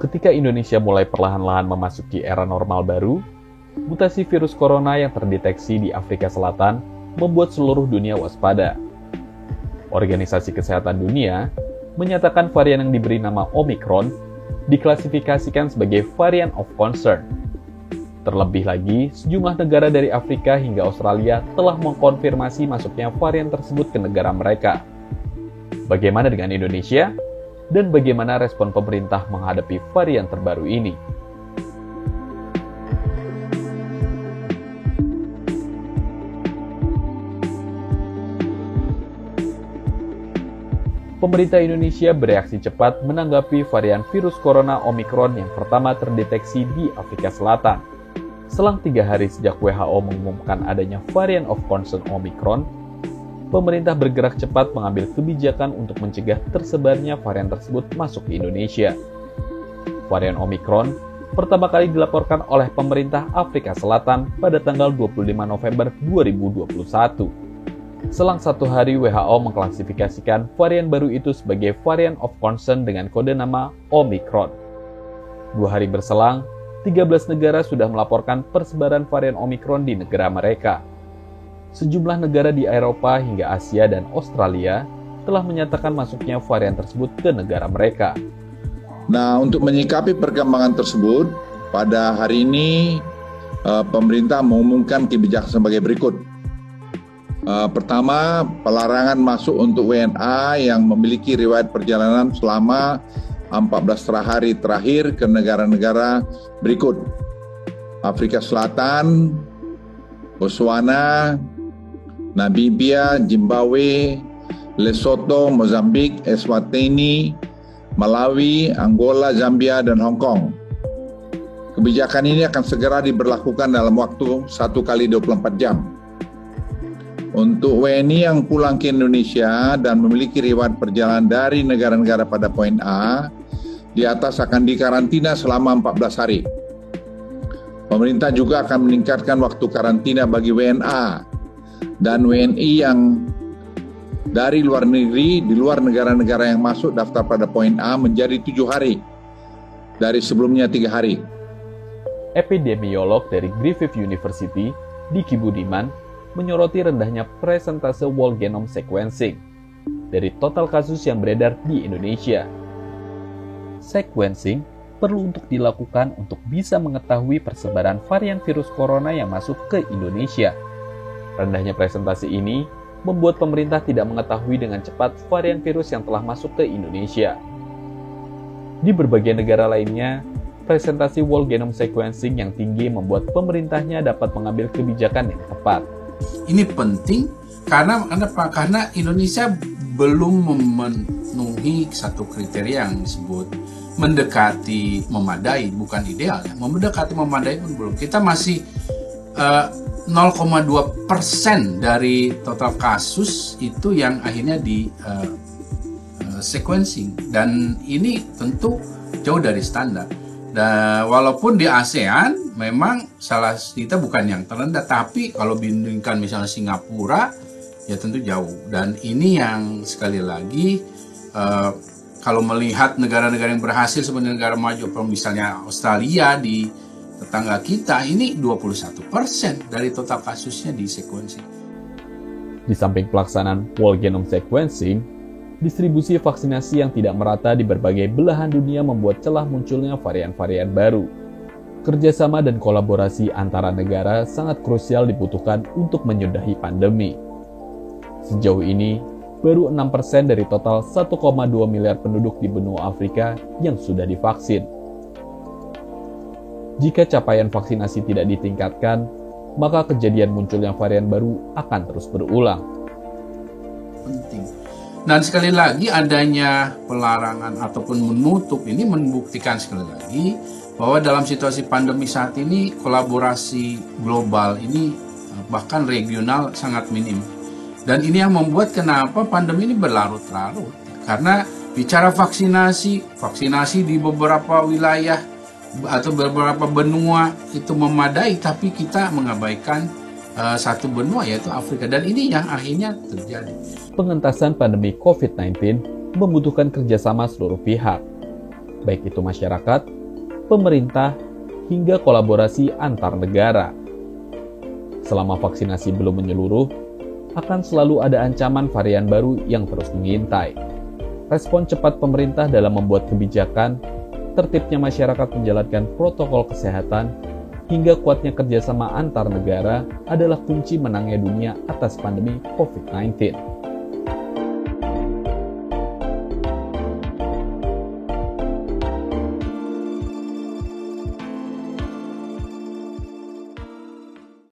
Ketika Indonesia mulai perlahan-lahan memasuki era normal baru, mutasi virus corona yang terdeteksi di Afrika Selatan membuat seluruh dunia waspada. Organisasi Kesehatan Dunia menyatakan varian yang diberi nama Omicron diklasifikasikan sebagai varian of concern. Terlebih lagi, sejumlah negara dari Afrika hingga Australia telah mengkonfirmasi masuknya varian tersebut ke negara mereka. Bagaimana dengan Indonesia? Dan bagaimana respon pemerintah menghadapi varian terbaru ini? Pemerintah Indonesia bereaksi cepat menanggapi varian virus corona Omicron yang pertama terdeteksi di Afrika Selatan. Selang 3 hari sejak WHO mengumumkan adanya varian of concern Omicron, pemerintah bergerak cepat mengambil kebijakan untuk mencegah tersebarnya varian tersebut masuk ke Indonesia. Varian Omicron pertama kali dilaporkan oleh pemerintah Afrika Selatan pada tanggal 25 November 2021. Selang 1 hari, WHO mengklasifikasikan varian baru itu sebagai varian of concern dengan kode nama Omicron. 2 hari berselang, 13 negara sudah melaporkan persebaran varian Omicron di negara mereka. Sejumlah negara di Eropa hingga Asia dan Australia telah menyatakan masuknya varian tersebut ke negara mereka. Nah, untuk menyikapi perkembangan tersebut, pada hari ini pemerintah mengumumkan kebijakan sebagai berikut. Pertama, pelarangan masuk untuk WNA yang memiliki riwayat perjalanan selama 14 hari terakhir ke negara-negara berikut: Afrika Selatan, Botswana, Namibia, Zimbabwe, Lesotho, Mozambik, Eswatini, Malawi, Angola, Zambia, dan Hong Kong. Kebijakan ini akan segera diberlakukan dalam waktu 1 kali 24 jam. Untuk WNI yang pulang ke Indonesia dan memiliki riwayat perjalanan dari negara-negara pada poin A, di atas akan dikarantina selama 14 hari. Pemerintah juga akan meningkatkan waktu karantina bagi WNA dan WNI yang dari luar negeri di luar negara-negara yang masuk daftar pada poin A menjadi 7 hari dari sebelumnya 3 hari. Epidemiolog dari Griffith University, Diki Budiman, menyoroti rendahnya persentase whole genome sequencing dari total kasus yang beredar di Indonesia. Sequencing perlu untuk dilakukan untuk bisa mengetahui persebaran varian virus corona yang masuk ke Indonesia. Rendahnya presentasi ini membuat pemerintah tidak mengetahui dengan cepat varian virus yang telah masuk ke Indonesia. Di berbagai negara lainnya, presentasi whole genome sequencing yang tinggi membuat pemerintahnya dapat mengambil kebijakan yang tepat. Ini penting karena Indonesia belum memenuhi satu kriteria yang disebut mendekati memadai, bukan ideal ya. Mendekati memadai pun belum. Kita masih 0,2% dari total kasus itu yang akhirnya di sequencing, dan ini tentu jauh dari standar. Dan walaupun di ASEAN memang salah kita bukan yang terendah, tapi kalau dibandingkan misalnya Singapura ya tentu jauh. Dan ini yang sekali lagi kalau melihat negara-negara yang berhasil sebenarnya negara maju, misalnya Australia di tetangga kita, ini 21% dari total kasusnya di sequencing. Di samping pelaksanaan whole genome sequencing, distribusi vaksinasi yang tidak merata di berbagai belahan dunia membuat celah munculnya varian-varian baru. Kerjasama dan kolaborasi antara negara sangat krusial dibutuhkan untuk menyudahi pandemi. Sejauh ini, baru 6% dari total 1,2 miliar penduduk di benua Afrika yang sudah divaksin. Jika capaian vaksinasi tidak ditingkatkan, maka kejadian munculnya varian baru akan terus berulang. Penting. Dan sekali lagi adanya pelarangan ataupun menutup ini membuktikan sekali lagi bahwa dalam situasi pandemi saat ini kolaborasi global ini bahkan regional sangat minim. Dan ini yang membuat kenapa pandemi ini berlarut-larut. Karena bicara vaksinasi di beberapa wilayah atau beberapa benua itu memadai, tapi kita mengabaikan satu benua yaitu Afrika, dan ini yang akhirnya terjadi. Pengentasan pandemi COVID-19 membutuhkan kerjasama seluruh pihak, baik itu masyarakat, pemerintah, hingga kolaborasi antar negara. Selama vaksinasi belum menyeluruh, akan selalu ada ancaman varian baru yang terus mengintai. Respon cepat pemerintah dalam membuat kebijakan, tertibnya masyarakat menjalankan protokol kesehatan, hingga kuatnya kerjasama antar negara adalah kunci menangnya dunia atas pandemi COVID-19.